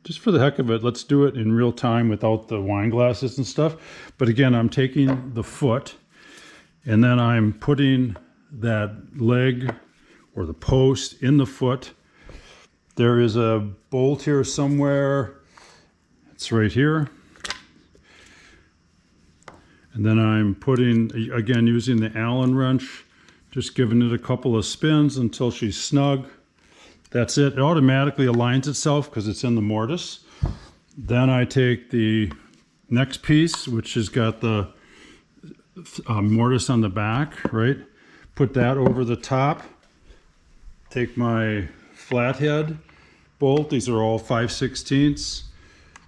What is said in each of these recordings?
just for the heck of it, let's do it in real time without the wine glasses and stuff. But again, I'm taking the foot and then I'm putting that leg or the post in the foot. There is a bolt here somewhere. It's right here. And then I'm putting, again, using the Allen wrench, just giving it a couple of spins until she's snug. That's it. It automatically aligns itself because it's in the mortise. Then I take the next piece, which has got the mortise on the back, right? Put that over the top. Take my flathead bolt. These are all 5/16.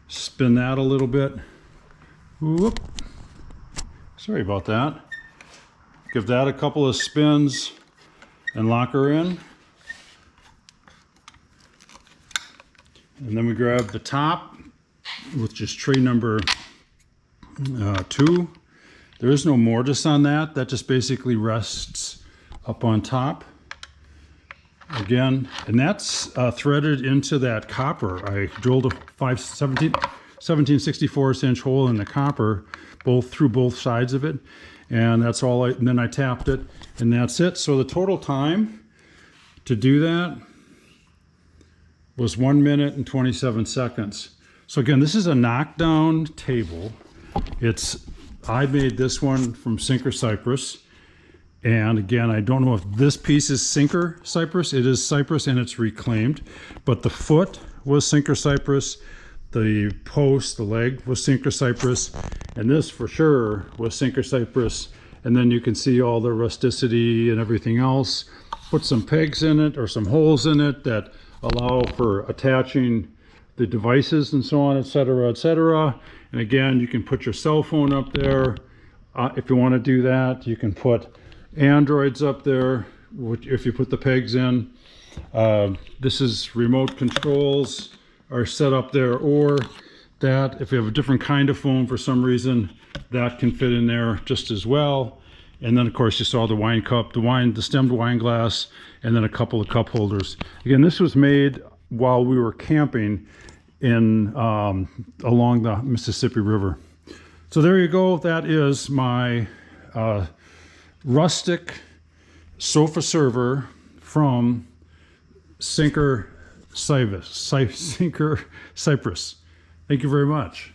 Spin that a little bit. Whoop. Sorry about that. Give that a couple of spins and lock her in. And then we grab the top, which is tray number 2. There is no mortise on that. That just basically rests up on top. Again, and that's threaded into that copper. I drilled a 17/64 hole in the copper, through both sides of it, and that's all. And then I tapped it, and that's it. So the total time to do that was 1 minute and 27 seconds. So again, this is a knockdown table. I made this one from Sinker Cypress. And again, I don't know if this piece is Sinker Cypress. It is Cypress and it's reclaimed, but the foot was Sinker Cypress. The post, the leg was Sinker Cypress, and this for sure was Sinker Cypress. And then you can see all the rusticity and everything else. Put some pegs in it or some holes in it that allow for attaching the devices and so on, etc., etc. And again, you can put your cell phone up there. If you want to do that, you can put Androids up there, which if you put the pegs in. This is remote controls are set up there, or that if you have a different kind of phone for some reason, that can fit in there just as well. And then of course you saw the wine cup, the stemmed wine glass, and then a couple of cup holders. Again, this was made while we were camping in along the Mississippi River. So there you go. That is my Rustic Sofa Server from Sinker Cypress. Thank you very much.